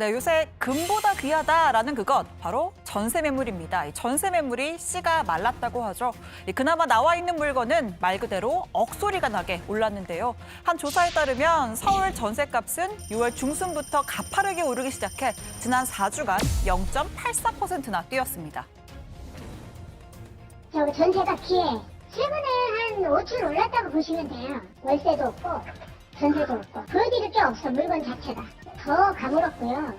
네, 요새 금보다 귀하다라는 그것, 바로 전세 매물입니다. 이 전세 매물이 씨가 말랐다고 하죠. 그나마 나와 있는 물건은 말 그대로 억소리가 나게 올랐는데요. 한 조사에 따르면 서울 전세값은 6월 중순부터 가파르게 오르기 시작해 지난 4주간 0.84%나 뛰었습니다. 전세가 귀해. 최근에 한 5천 올랐다고 보시면 돼요. 월세도 없고 전세도 없고 보여드릴 게 없어, 물건 자체가. 더 가물었고요.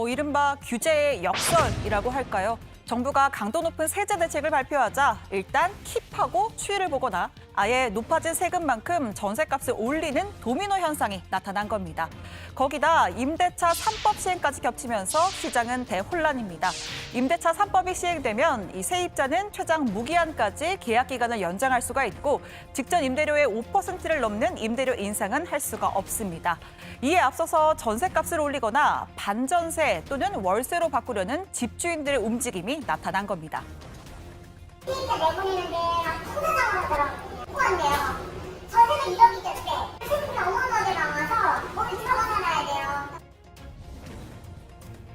이른바 규제의 역설이라고 할까요? 정부가 강도 높은 세제 대책을 발표하자 일단 킵하고 추이를 보거나 아예 높아진 세금만큼 전세값을 올리는 도미노 현상이 나타난 겁니다. 거기다 임대차 3법 시행까지 겹치면서 시장은 대혼란입니다. 임대차 3법이 시행되면 이 세입자는 최장 무기한까지 계약 기간을 연장할 수가 있고 직전 임대료의 5%를 넘는 임대료 인상은 할 수가 없습니다. 이에 앞서서 전세값을 올리거나 반전세 또는 월세로 바꾸려는 집주인들의 움직임이 나타난 겁니다. 세입자 내보내는데 막 터져 나오더라고요. 후한데요. 전세가 1억이던데 세금이 어마어마하게 나와서 거기 들어가 살아야 돼요.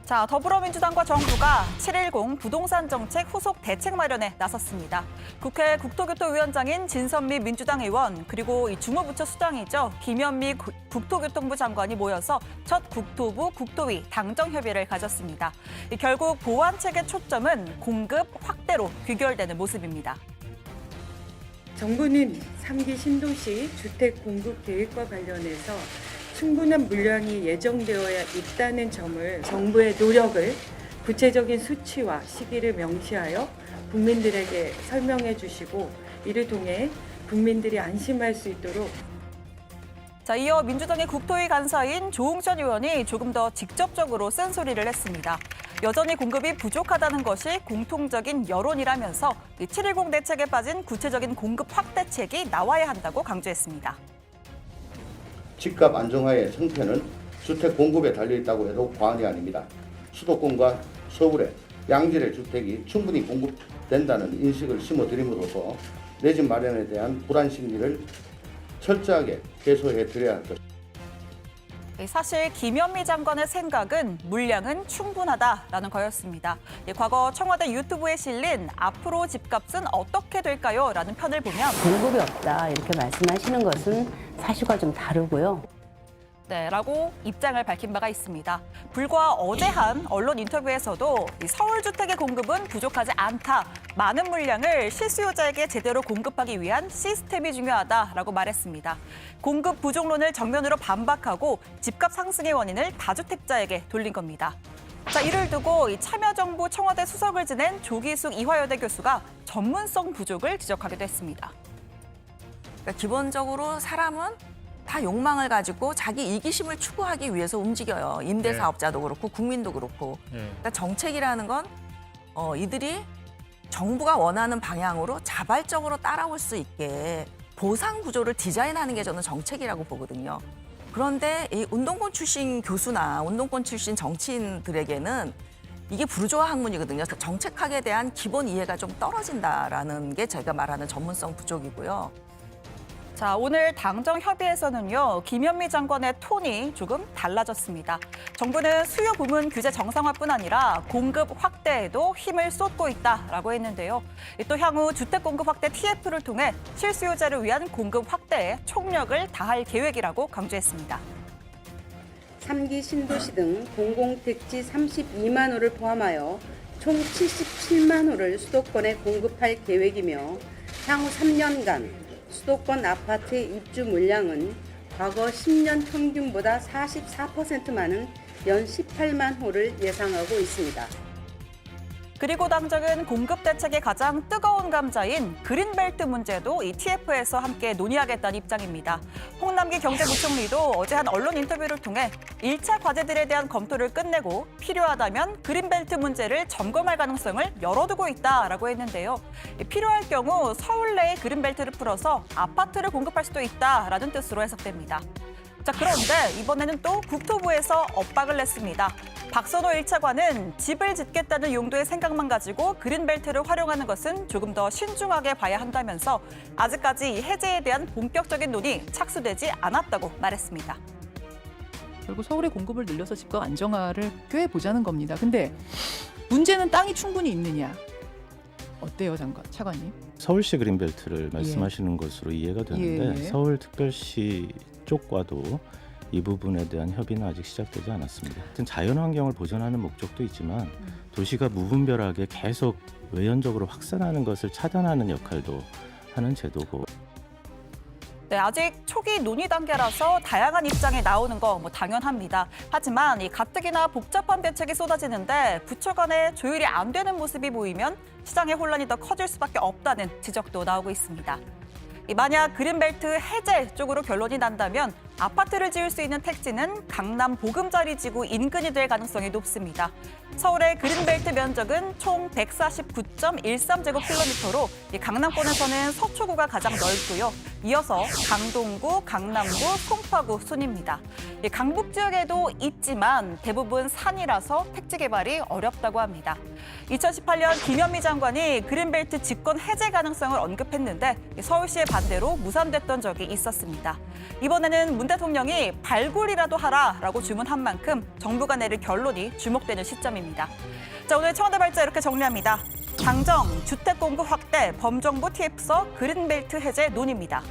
자, 더불어민주당과 정부가 7.10 부동산 정책 후속 대책 마련에 나섰습니다. 국회 국토교토위원장인 진선미 민주당 의원 그리고 이 주무부처 수장이죠. 김현미 국토교통부 장관이 모여서 첫 국토부 국토위 당정 협의를 가졌습니다. 결국 보완책의 초점은 공급 확대로 귀결되는 모습입니다. 정부는 3기 신도시 주택 공급 계획과 관련해서 충분한 물량이 예정되어야 있다는 점을 정부의 노력을 구체적인 수치와 시기를 명시하여 국민들에게 설명해 주시고 이를 통해 국민들이 안심할 수 있도록. 자, 이어 민주당의 국토위 간사인 조응천 의원이 조금 더 직접적으로 쓴소리를 했습니다. 여전히 공급이 부족하다는 것이 공통적인 여론이라면서 7.10 대책에 빠진 구체적인 공급 확대책이 나와야 한다고 강조했습니다. 집값 안정화의 성패는 주택 공급에 달려있다고 해도 과언이 아닙니다. 수도권과 서울에 양질의 주택이 충분히 공급된다는 인식을 심어드림으로써 내 집 마련에 대한 불안 심리를 철저하게 해소해 드려야 할 것입니다. 사실 김현미 장관의 생각은 물량은 충분하다라는 거였습니다. 과거 청와대 유튜브에 실린 앞으로 집값은 어떻게 될까요? 라는 편을 보면 공급이 없다 이렇게 말씀하시는 것은 사실과 좀 다르고요. 네, 라고 입장을 밝힌 바가 있습니다. 불과 어제 한 언론 인터뷰에서도 서울 주택의 공급은 부족하지 않다. 많은 물량을 실수요자에게 제대로 공급하기 위한 시스템이 중요하다라고 말했습니다. 공급 부족론을 정면으로 반박하고 집값 상승의 원인을 다주택자에게 돌린 겁니다. 자, 이를 두고 참여정부 청와대 수석을 지낸 조기숙 이화여대 교수가 전문성 부족을 지적하기도 했습니다. 그러니까 기본적으로 사람은 다 욕망을 가지고 자기 이기심을 추구하기 위해서 움직여요. 임대사업자도 그렇고 국민도 그렇고. 그러니까 정책이라는 건 이들이 정부가 원하는 방향으로 자발적으로 따라올 수 있게 보상 구조를 디자인하는 게 저는 정책이라고 보거든요. 그런데 이 운동권 출신 교수나 운동권 출신 정치인들에게는 이게 부르주아 학문이거든요. 정책학에 대한 기본 이해가 좀 떨어진다라는 게 제가 말하는 전문성 부족이고요. 자, 오늘 당정 협의에서는요, 김현미 장관의 톤이 조금 달라졌습니다. 정부는 수요 부문 규제 정상화뿐 아니라 공급 확대에도 힘을 쏟고 있다라고 했는데요. 또 향후 주택 공급 확대 TF를 통해 실수요자를 위한 공급 확대에 총력을 다할 계획이라고 강조했습니다. 3기 신도시 등 공공택지 32만 호를 포함하여 총 77만 호를 수도권에 공급할 계획이며 향후 3년간 수도권 아파트 입주 물량은 과거 10년 평균보다 44% 많은 연 18만 호를 예상하고 있습니다. 그리고 당정은 공급 대책의 가장 뜨거운 감자인 그린벨트 문제도 이 TF에서 함께 논의하겠다는 입장입니다. 홍남기 경제부총리도 어제 한 언론 인터뷰를 통해 1차 과제들에 대한 검토를 끝내고 필요하다면 그린벨트 문제를 점검할 가능성을 열어두고 있다라고 했는데요. 필요할 경우 서울 내에 그린벨트를 풀어서 아파트를 공급할 수도 있다라는 뜻으로 해석됩니다. 자, 그런데 이번에는 또 국토부에서 엇박을 냈습니다. 박선호 1차관은 집을 짓겠다는 용도의 생각만 가지고 그린벨트를 활용하는 것은 조금 더 신중하게 봐야 한다면서 아직까지 해제에 대한 본격적인 논의 착수되지 않았다고 말했습니다. 결국 서울의 공급을 늘려서 집값 안정화를 꽤 보자는 겁니다. 근데 문제는 땅이 충분히 있느냐. 어때요, 차관님? 서울시 그린벨트를 말씀하시는 것으로 이해가 되는데 예. 서울특별시 쪽과도 이 부분에 대한 협의는 아직 시작되지 않았습니다. 하여튼 자연환경을 보존하는 목적도 있지만 도시가 무분별하게 계속 외연적으로 확산하는 것을 차단하는 역할도 하는 제도고. 네, 아직 초기 논의 단계라서 다양한 입장이 나오는 거 당연합니다. 하지만 이 가뜩이나 복잡한 대책이 쏟아지는데 부처 간에 조율이 안 되는 모습이 보이면 시장의 혼란이 더 커질 수밖에 없다는 지적도 나오고 있습니다. 만약 그린벨트 해제 쪽으로 결론이 난다면 아파트를 지을 수 있는 택지는 강남 보금자리지구 인근이 될 가능성이 높습니다. 서울의 그린벨트 면적은 총 149.13제곱킬로미터로 강남권에서는 서초구가 가장 넓고요. 이어서 강동구, 강남구, 송파구 순입니다. 강북 지역에도 있지만 대부분 산이라서 택지 개발이 어렵다고 합니다. 2018년 김현미 장관이 그린벨트 집권 해제 가능성을 언급했는데 서울시의 반대로 무산됐던 적이 있었습니다. 이번에는 문 대통령이 발굴이라도 하라라고 주문한 만큼 정부가 내릴 결론이 주목되는 시점입니다. 자, 오늘 청와대 발자 이렇게 정리합니다. 당정, 주택 공급 확대, 범정부 TF서 그린벨트 해제 논의입니다.